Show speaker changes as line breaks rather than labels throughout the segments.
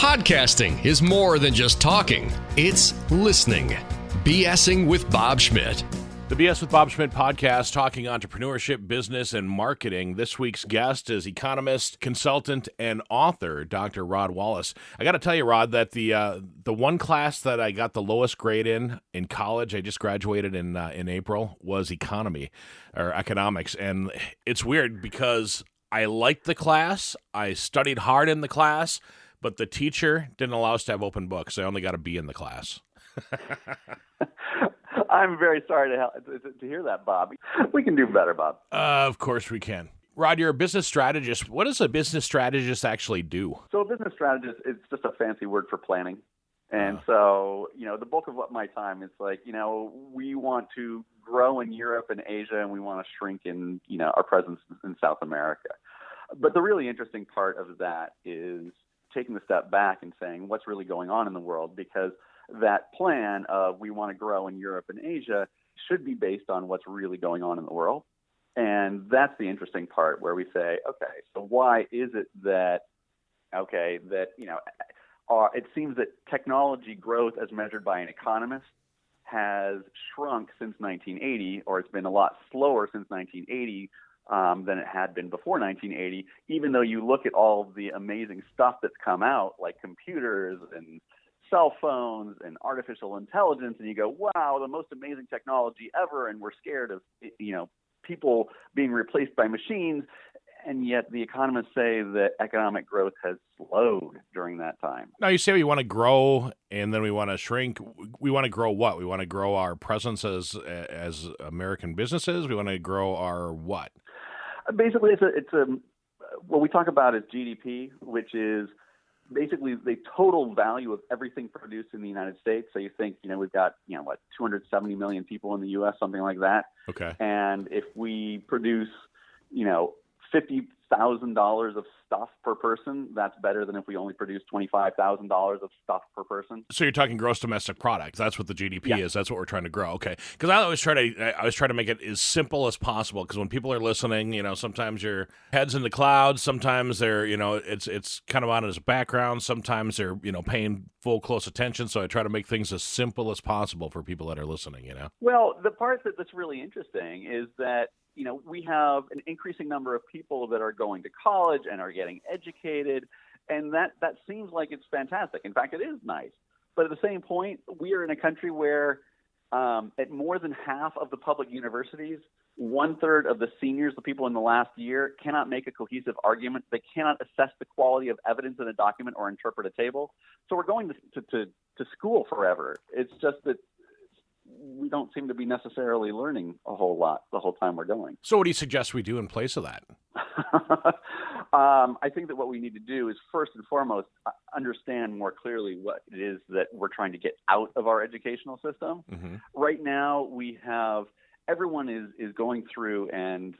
Podcasting is more than just talking. It's listening. BSing with Bob Schmidt.
The BS with Bob Schmidt podcast, talking entrepreneurship, business, and marketing. This week's guest is economist, consultant, and author, Dr. Rod Wallace. I got to tell you, Rod, that the one class that I got the lowest grade in college, I just graduated in April, was economics. And it's weird because I liked the class, I studied hard in the class, but the teacher didn't allow us to have open books. I only got a B in the class.
I'm very sorry to hear that, Bob. We can do better, Bob.
Of course we can. Rod, you're a business strategist. What does a business strategist actually do?
So a business strategist is just a fancy word for planning. And so, the bulk of my time is like, we want to grow in Europe and Asia, and we want to shrink in, our presence in South America. But the really interesting part of that is taking the step back and saying what's really going on in the world, because that plan of we want to grow in Europe and Asia should be based on what's really going on in the world. And that's the interesting part where we say, okay, so why is it that it seems that technology growth as measured by an economist has shrunk since 1980, or it's been a lot slower since 1980 than it had been before 1980, even though you look at all of the amazing stuff that's come out, like computers and cell phones and artificial intelligence, and you go, wow, the most amazing technology ever, and we're scared of, people being replaced by machines, and yet the economists say that economic growth has slowed during that time.
Now, you say we want to grow and then we want to shrink. We want to grow what? We want to grow our presence as American businesses? We want to grow our what?
Basically, it's what we talk about is GDP, which is basically the total value of everything produced in the United States. So you think, we've got, 270 million people in the U.S., something like that.
Okay.
And if we produce, $50,000 of stuff per person, that's better than if we only produce $25,000 of stuff per person.
So you're talking gross domestic product. That's what the GDP is. That's what we're trying to grow. Okay. Because I always try to make it as simple as possible. Because when people are listening, sometimes your head's in the clouds. Sometimes they're, it's kind of on as a background. Sometimes they're, paying full close attention. So I try to make things as simple as possible for people that are listening.
Well, the part that's really interesting is that we have an increasing number of people that are going to college and are getting educated, and that seems like it's fantastic. In fact, it is nice. But at the same point, we are in a country where at more than half of the public universities, 1/3 of the seniors, the people in the last year, cannot make a cohesive argument. They cannot assess the quality of evidence in a document or interpret a table. So we're going to school forever. It's just that we don't seem to be necessarily learning a whole lot the whole time we're going.
So what do you suggest we do in place of that?
I think that what we need to do is first and foremost understand more clearly what it is that we're trying to get out of our educational system. Mm-hmm. Right now, everyone is going through and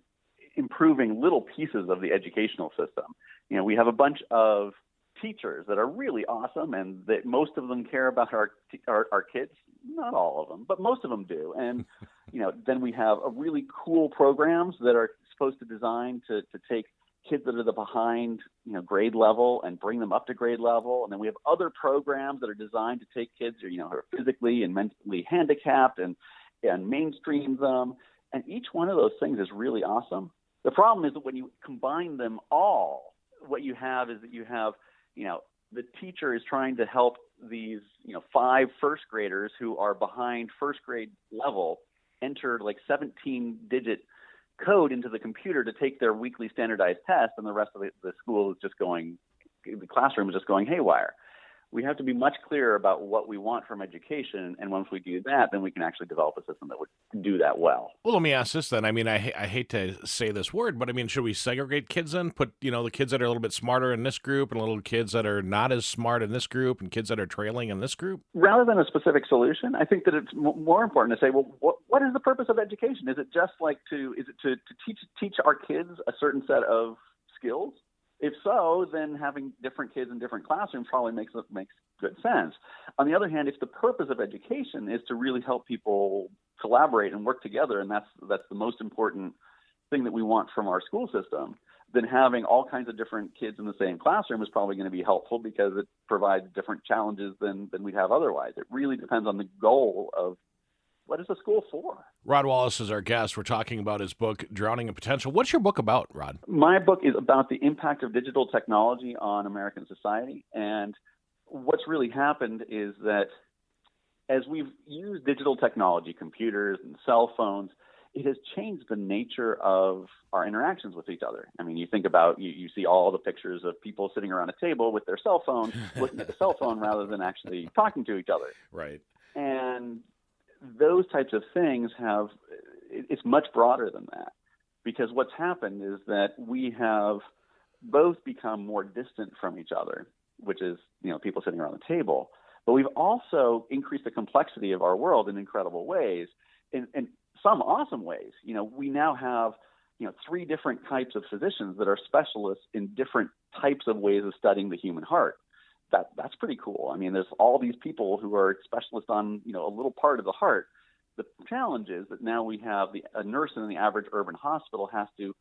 improving little pieces of the educational system. We have a bunch of teachers that are really awesome, and that most of them care about our kids. Not all of them, but most of them do. And then we have a really cool programs that are supposed to design to take kids that are behind grade level and bring them up to grade level. And then we have other programs that are designed to take kids who are physically and mentally handicapped and mainstream them. And each one of those things is really awesome. The problem is that when you combine them all, what you have is that you have the teacher is trying to help these, 5 first graders who are behind first grade level enter like 17-digit code into the computer to take their weekly standardized test, and the rest of the school is just the classroom is just going haywire. We have to be much clearer about what we want from education, and once we do that, then we can actually develop a system that would do that well.
Well, let me ask this then. I mean, I hate to say this word, but I mean, should we segregate kids then? Put, the kids that are a little bit smarter in this group and little kids that are not as smart in this group and kids that are trailing in this group?
Rather than a specific solution, I think that it's more important to say, well, what is the purpose of education? Is it just to teach our kids a certain set of skills? If so, then having different kids in different classrooms probably makes good sense. On the other hand, if the purpose of education is to really help people collaborate and work together, and that's the most important thing that we want from our school system, then having all kinds of different kids in the same classroom is probably going to be helpful because it provides different challenges than we'd have otherwise. It really depends on the goal of what is the school for.
Rod Wallace is our guest. We're talking about his book, Drowning in Potential. What's your book about, Rod?
My book is about the impact of digital technology on American society. And what's really happened is that as we've used digital technology, computers and cell phones, it has changed the nature of our interactions with each other. I mean, you think about, you see all the pictures of people sitting around a table with their cell phone, looking at the cell phone rather than actually talking to each other.
Right.
And those types of things it's much broader than that, because what's happened is that we have both become more distant from each other, which is, people sitting around the table, but we've also increased the complexity of our world in incredible ways, in some awesome ways. We now have, 3 different types of physicians that are specialists in different types of ways of studying the human heart. That's pretty cool. I mean, there's all these people who are specialists on, a little part of the heart. The challenge is that now we have a nurse in the average urban hospital has to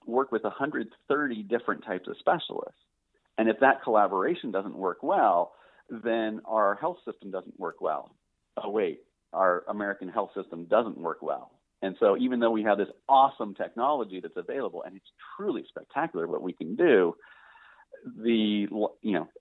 work with 130 different types of specialists. And if that collaboration doesn't work well, then our health system doesn't work well. Oh, wait, our American health system doesn't work well. And so even though we have this awesome technology that's available, and it's truly spectacular what we can do, the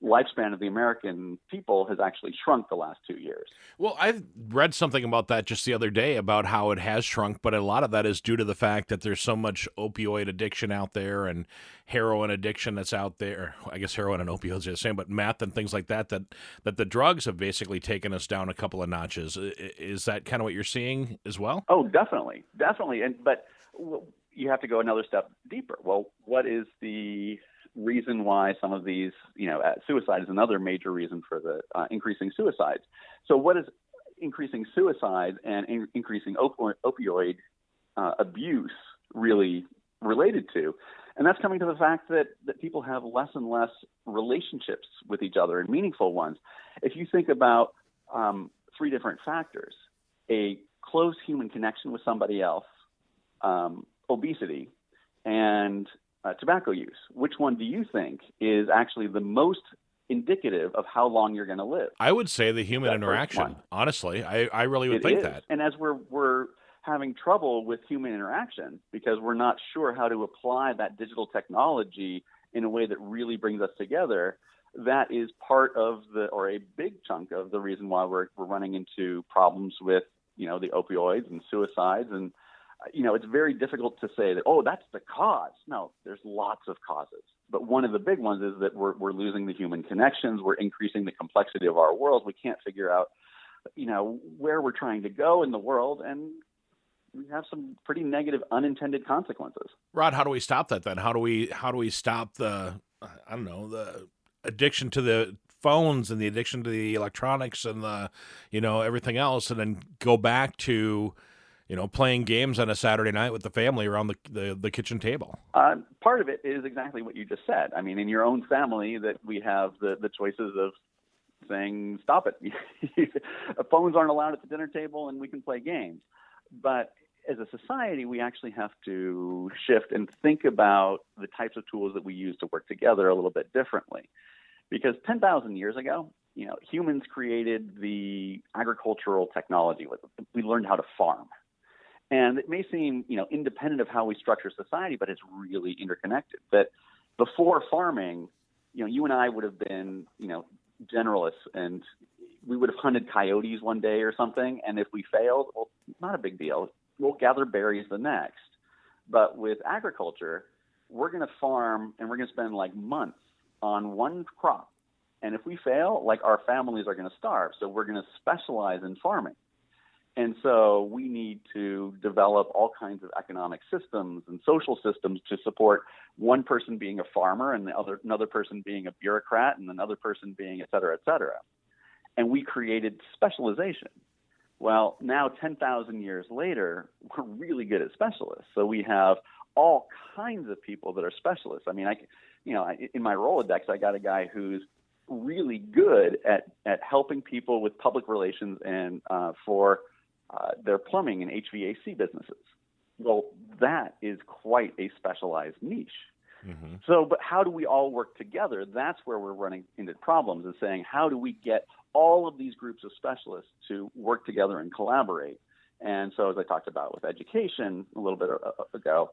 lifespan of the American people has actually shrunk the last 2 years.
Well, I read something about that just the other day about how it has shrunk, but a lot of that is due to the fact that there's so much opioid addiction out there and heroin addiction that's out there. I guess heroin and opioids are the same, but meth and things like that the drugs have basically taken us down a couple of notches. Is that kind of what you're seeing as well?
Oh, definitely. But you have to go another step deeper. Well, what is the reason why some of these, suicide is another major reason for the increasing suicides. So what is increasing suicide and increasing opioid abuse really related to? And that's coming to the fact that people have less and less relationships with each other and meaningful ones. If you think about 3 different factors, a close human connection with somebody else, obesity, and tobacco use. Which one do you think is actually the most indicative of how long you're going to live?
I would say the human interaction. Honestly, I really would think that.
And as we're having trouble with human interaction because we're not sure how to apply that digital technology in a way that really brings us together, that is part of or a big chunk of the reason why we're running into problems with, the opioids and suicides. And it's very difficult to say that, that's the cause. No, there's lots of causes. But one of the big ones is that we're losing the human connections. We're increasing the complexity of our world. We can't figure out, where we're trying to go in the world. And we have some pretty negative unintended consequences.
Rod, how do we stop that then? How do we stop the addiction to the phones and the addiction to the electronics and the, everything else, and then go back to, playing games on a Saturday night with the family around the kitchen table?
Part of it is exactly what you just said. I mean, in your own family, that we have the choices of saying, stop it. Phones aren't allowed at the dinner table and we can play games. But as a society, we actually have to shift and think about the types of tools that we use to work together a little bit differently. Because 10,000 years ago, humans created the agricultural technology. We learned how to farm. And it may seem, independent of how we structure society, but it's really interconnected. That before farming, you and I would have been, generalists, and we would have hunted coyotes one day or something. And if we failed, well, not a big deal. We'll gather berries the next. But with agriculture, we're going to farm and we're going to spend months on one crop. And if we fail, our families are going to starve. So we're going to specialize in farming. And so we need to develop all kinds of economic systems and social systems to support one person being a farmer and another person being a bureaucrat and another person being et cetera, et cetera. And we created specialization. Well, now 10,000 years later, we're really good at specialists. So we have all kinds of people that are specialists. I mean, in my Rolodex, I got a guy who's really good at helping people with public relations and for their plumbing and HVAC businesses. Well, that is quite a specialized niche. So, but how do we all work together? That's where we're running into problems, is saying, how do we get all of these groups of specialists to work together and collaborate? And so, as I talked about with education a little bit ago,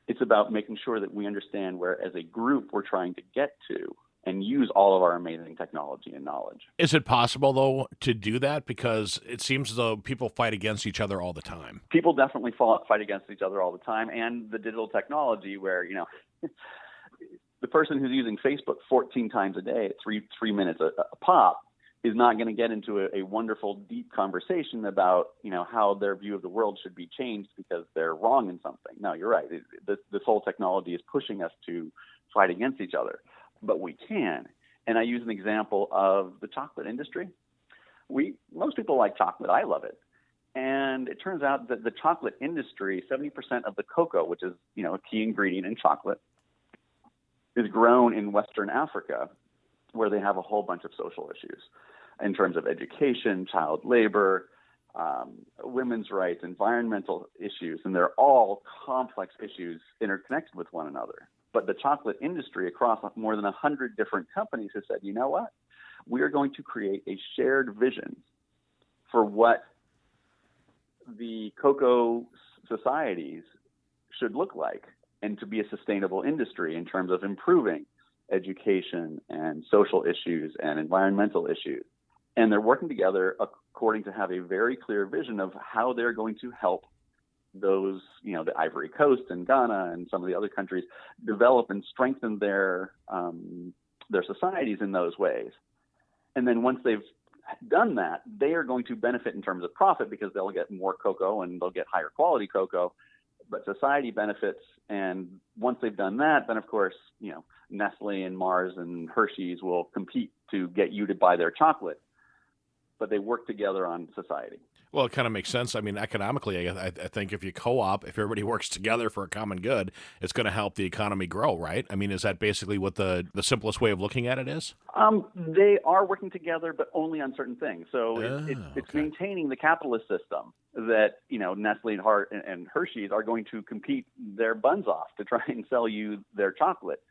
it's about making sure that we understand where, as a group, we're trying to get to and use all of our amazing technology and knowledge.
Is it possible, though, to do that? Because it seems as though people fight against each other all the time.
People definitely fight against each other all the time, and the digital technology where, the person who's using Facebook 14 times a day at three minutes a pop is not going to get into a wonderful, deep conversation about, how their view of the world should be changed because they're wrong in something. No, you're right. This whole technology is pushing us to fight against each other, but we can. And I use an example of the chocolate industry. Most people like chocolate. I love it. And it turns out that the chocolate industry, 70% of the cocoa, which is, a key ingredient in chocolate, is grown in Western Africa, where they have a whole bunch of social issues in terms of education, child labor, women's rights, environmental issues, and they're all complex issues interconnected with one another. But the chocolate industry across more than 100 different companies has said, you know what? We are going to create a shared vision for what the cocoa societies should look like, and to be a sustainable industry in terms of improving education and social issues and environmental issues. And they're working together according to have a very clear vision of how they're going to help those, the Ivory Coast and Ghana and some of the other countries develop and strengthen their societies in those ways. And then once they've done that, they are going to benefit in terms of profit because they'll get more cocoa and they'll get higher quality cocoa. But society benefits, and once they've done that, then of course, Nestle and Mars and Hershey's will compete to get you to buy their chocolate. But they work together on society.
Well, it kind of makes sense. I mean, economically, I think if you co-op, if everybody works together for a common good, it's going to help the economy grow, right? I mean, is that basically what the simplest way of looking at it is?
They are working together, but only on certain things. So it's maintaining the capitalist system that, Nestle and Hershey's are going to compete their buns off to try and sell you their chocolate.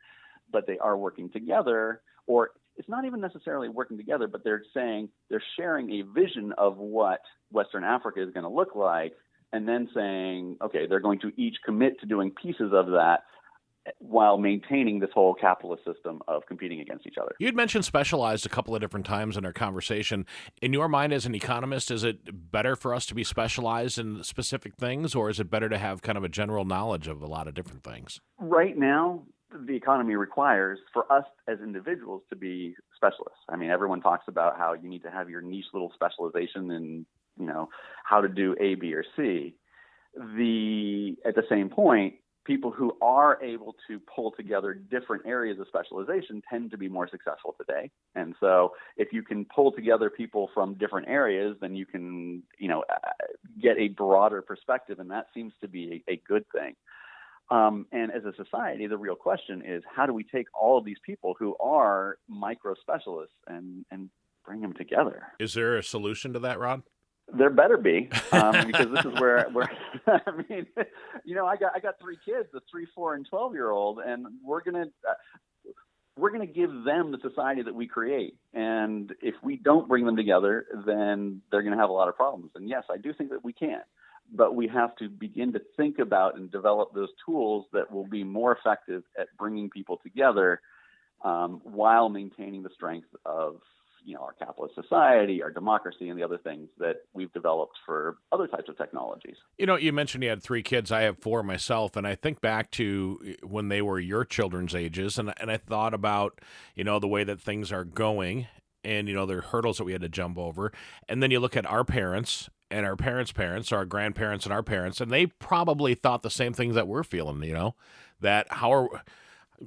But they are working together, or it's not even necessarily working together, but they're sharing a vision of what Western Africa is going to look like, and then saying, okay, they're going to each commit to doing pieces of that while maintaining this whole capitalist system of competing against each other.
You'd mentioned specialized a couple of different times in our conversation. In your mind as an economist, is it better for us to be specialized in specific things, or is it better to have kind of a general knowledge of a lot of different things?
Right now, the economy requires for us as individuals to be specialists. I mean, everyone talks about how you need to have your niche little specialization in, how to do A, B, or C. At the same point, people who are able to pull together different areas of specialization tend to be more successful today. And so if you can pull together people from different areas, then you can, get a broader perspective, and that seems to be a good thing. And as a society, the real question is, how do we take all of these people who are micro specialists and bring them together?
Is there a solution to that, Rod?
There better be, because this is where I mean, I got 3 kids, a 3, 4, and 12-year-old, and we're gonna give them the society that we create. And if we don't bring them together, then they're going to have a lot of problems. And yes, I do think that we can. But we have to begin to think about and develop those tools that will be more effective at bringing people together while maintaining the strength of, our capitalist society, our democracy, and the other things that we've developed for other types of technologies.
You mentioned you had 3 kids. I have 4 myself, and I think back to when they were your children's ages, and I thought about, the way that things are going, and, there are hurdles that we had to jump over. And then you look at our parents and our parents' parents, our grandparents and our parents, and they probably thought the same things that we're feeling, that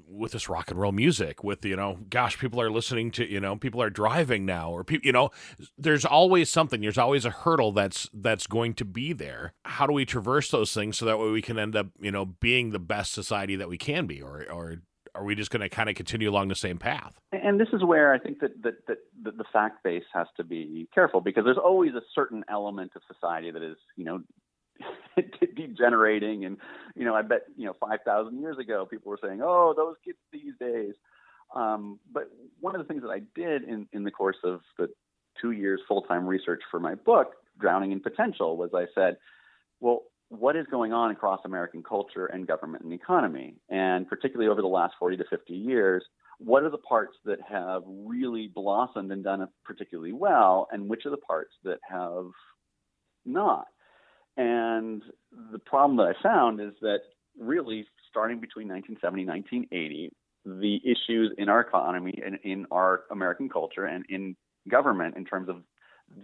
with this rock and roll music, with, people are listening to, people are driving now, or, there's always something, there's always a hurdle that's going to be there. How do we traverse those things so that way we can end up, being the best society that we can be, or are we just going to kind of continue along the same path?
And this is where I think that the fact base has to be careful, because there's always a certain element of society that is, degenerating. And, I bet, 5,000 years ago, people were saying, oh, those kids these days. But one of the things that I did in the course of the 2 years full-time research for my book, Drowning in Potential, was I said, well, what is going on across American culture and government and economy? And particularly over the last 40 to 50 years, what are the parts that have really blossomed and done it particularly well, and which are the parts that have not? And the problem that I found is that really starting between 1970 and 1980, the issues in our economy and in our American culture and in government in terms of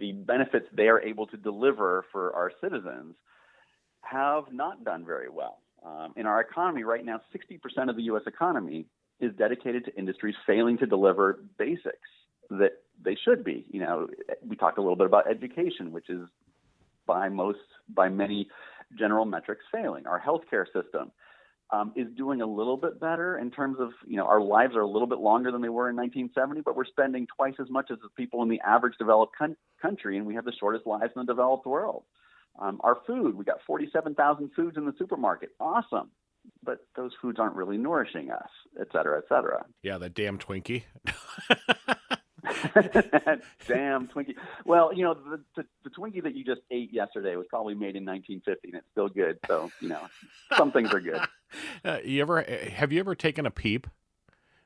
the benefits they are able to deliver for our citizens have not done very well. In our economy right now, 60% of the U.S. economy is dedicated to industries failing to deliver basics that they should be. We talked a little bit about education, which is by many general metrics failing. Our healthcare system is doing a little bit better in terms of, our lives are a little bit longer than they were in 1970, but we're spending twice as much as the people in the average developed country, and we have the shortest lives in the developed world. Our food, we got 47,000 foods in the supermarket. Awesome. But those foods aren't really nourishing us, et cetera, et cetera.
Yeah, that damn Twinkie.
Damn Twinkie. Well, the Twinkie that you just ate yesterday was probably made in 1950, and it's still good. So, some things are good.
Have you ever taken a Peep,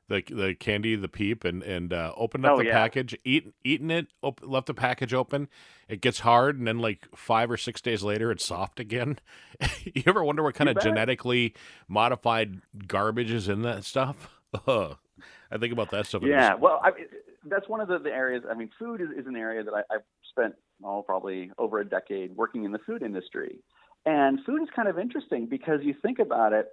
the candy, the Peep, and opened up the package, eaten it, left the package open, it gets hard, and then like 5 or 6 days later, it's soft again? You ever wonder what kind of genetically modified garbage is in that stuff? I think about that stuff.
Yeah, well, that's one of the areas. I mean, food is an area that I've spent, probably over a decade working in the food industry. And food is kind of interesting because you think about it,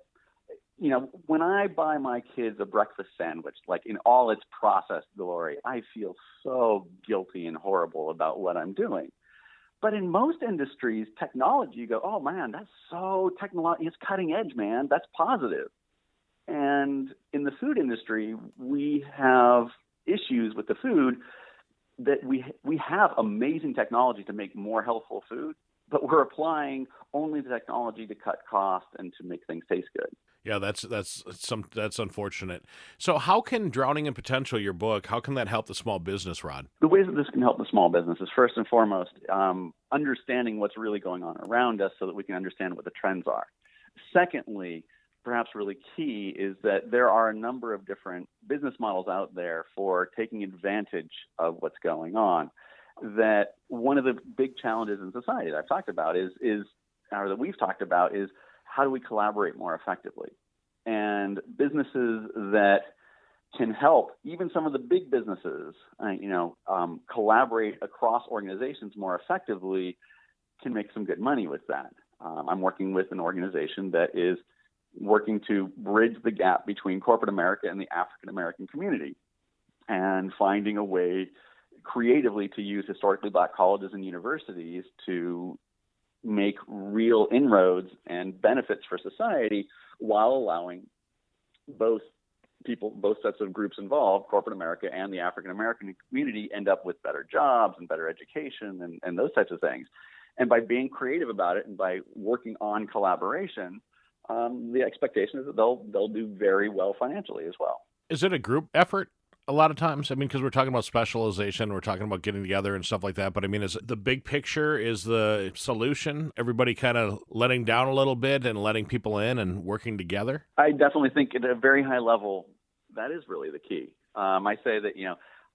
when I buy my kids a breakfast sandwich, like in all its processed glory, I feel so guilty and horrible about what I'm doing. But in most industries, technology, you go, oh man, that's so technological. It's cutting edge, man. That's positive. And in the food industry, we have issues with the food that we have amazing technology to make more healthful food, but we're applying only the technology to cut costs and to make things taste good.
Yeah, that's unfortunate. So how can Drowning in Potential, your book, how can that help the small business, Rod?
The ways that this can help the small business is first and foremost understanding what's really going on around us so that we can understand what the trends are. Secondly, perhaps really key, is that there are a number of different business models out there for taking advantage of what's going on. That one of the big challenges in society that I've talked about is that we've talked about is how do we collaborate more effectively? And businesses that can help, even some of the big businesses, collaborate across organizations more effectively, can make some good money with that. I'm working with an organization that is working to bridge the gap between corporate America and the African American community, and finding a way creatively to use historically black colleges and universities to make real inroads and benefits for society while allowing both sets of groups involved, corporate America and the African American community, end up with better jobs and better education and those types of things. And by being creative about it and by working on collaboration, the expectation is that they'll do very well financially as well.
Is it a group effort a lot of times? I mean, because we're talking about specialization, we're talking about getting together and stuff like that. But I mean, is the big picture is the solution? Everybody kind of letting down a little bit and letting people in and working together?
I definitely think at a very high level, that is really the key. I say that,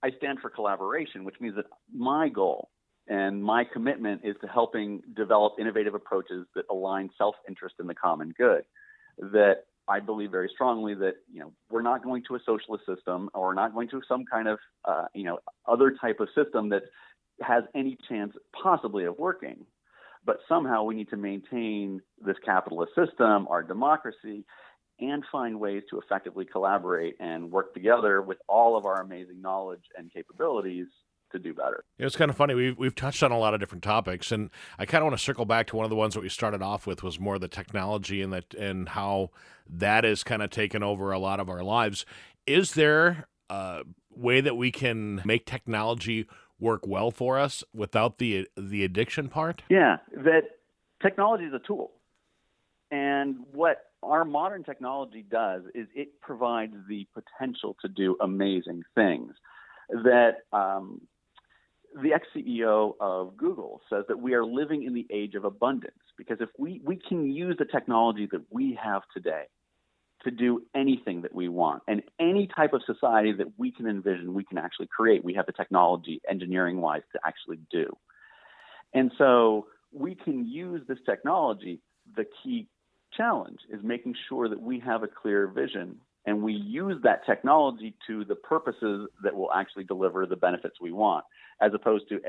I stand for collaboration, which means that my goal and my commitment is to helping develop innovative approaches that align self-interest in the common good. That I believe very strongly that, we're not going to a socialist system, or we're not going to some kind of, other type of system that has any chance possibly of working. But somehow we need to maintain this capitalist system, our democracy, and find ways to effectively collaborate and work together with all of our amazing knowledge and capabilities to do better.
It's kind of funny. We've touched on a lot of different topics, and I kind of want to circle back to one of the ones that we started off with, was more the technology and how that is kind of taken over a lot of our lives. Is there a way that we can make technology work well for us without the addiction part?
Yeah, that technology is a tool. And what our modern technology does is it provides the potential to do amazing things. That the ex-CEO of Google says that we are living in the age of abundance, because if we can use the technology that we have today to do anything that we want, and any type of society that we can envision, we can actually create. We have the technology, engineering-wise, to actually do. And so we can use this technology. The key challenge is making sure that we have a clear vision and we use that technology to the purposes that will actually deliver the benefits we want, as opposed to,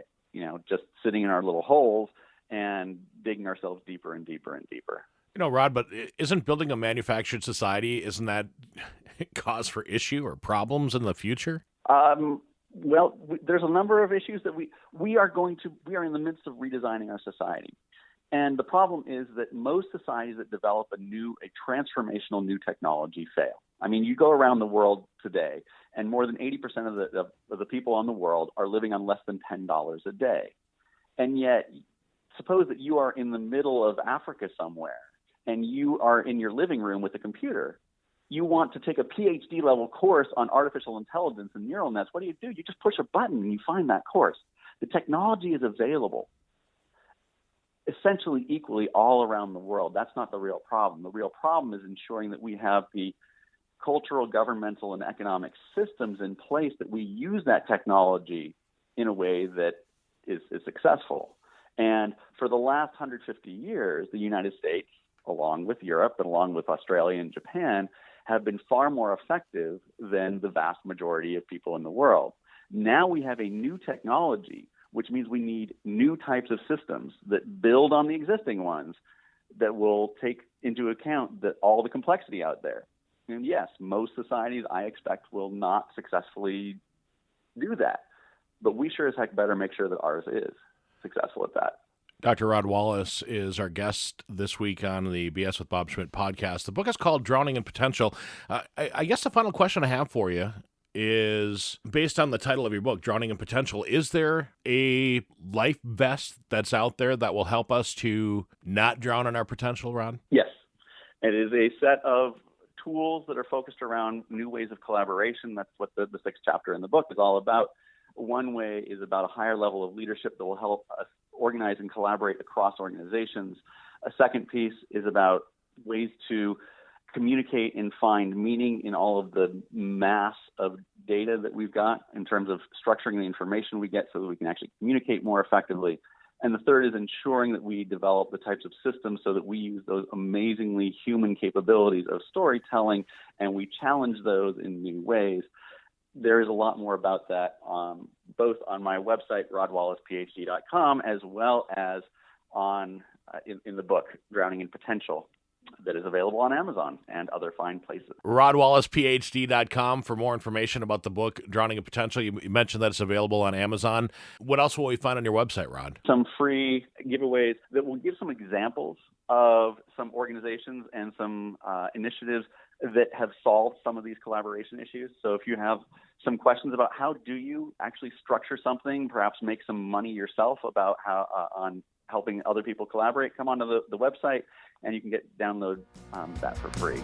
just sitting in our little holes and digging ourselves deeper and deeper and deeper.
Rod, but isn't building a manufactured society, isn't that cause for issue or problems in the future?
Well, there's a number of issues that we are in the midst of redesigning our society. And the problem is that most societies that develop a transformational new technology fail. I mean, you go around the world today, and more than 80% of the people in the world are living on less than $10 a day. And yet, suppose that you are in the middle of Africa somewhere, and you are in your living room with a computer. You want to take a PhD level course on artificial intelligence and neural nets. What do? You just push a button and you find that course. The technology is available essentially equally all around the world. That's not the real problem. The real problem is ensuring that we have the cultural, governmental, and economic systems in place that we use that technology in a way that is successful. And for the last 150 years, the United States, along with Europe and along with Australia and Japan, have been far more effective than the vast majority of people in the world. Now we have a new technology, which means we need new types of systems that build on the existing ones that will take into account all the complexity out there. And yes, most societies, I expect, will not successfully do that. But we sure as heck better make sure that ours is successful at that.
Dr. Rod Wallace is our guest this week on the BS with Bob Schmidt podcast. The book is called Drowning in Potential. I guess the final question I have for you is, based on the title of your book, Drowning in Potential, is there a life vest that's out there that will help us to not drown in our potential, Rod?
Yes. It is a set of tools that are focused around new ways of collaboration. That's what the sixth chapter in the book is all about. One way is about a higher level of leadership that will help us organize and collaborate across organizations. A second piece is about ways to communicate and find meaning in all of the mass of data that we've got in terms of structuring the information we get so that we can actually communicate more effectively. And the third is ensuring that we develop the types of systems so that we use those amazingly human capabilities of storytelling and we challenge those in new ways. There is a lot more about that, both on my website, rodwallacephd.com, as well as on in the book, Drowning in Potential, that is available on Amazon and other fine places.
rodwallacephd.com for more information about the book, Drowning in Potential. You mentioned that it's available on Amazon. What else will we find on your website, Rod?
Some free giveaways that will give some examples of some organizations and some initiatives that have solved some of these collaboration issues. So if you have some questions about how do you actually structure something, perhaps make some money yourself about how on helping other people collaborate, come onto the website and you can download that for free.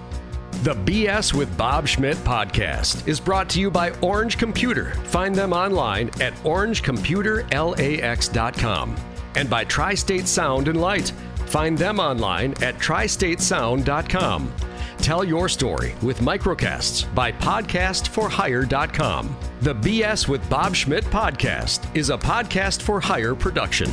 The BS with Bob Schmidt podcast is brought to you by Orange Computer. Find them online at orangecomputerlax.com. And by Tri-State Sound and Light. Find them online at tristatesound.com. Tell your story with microcasts by podcastforhire.com. The BS with Bob Schmidt podcast is a podcast for hire production.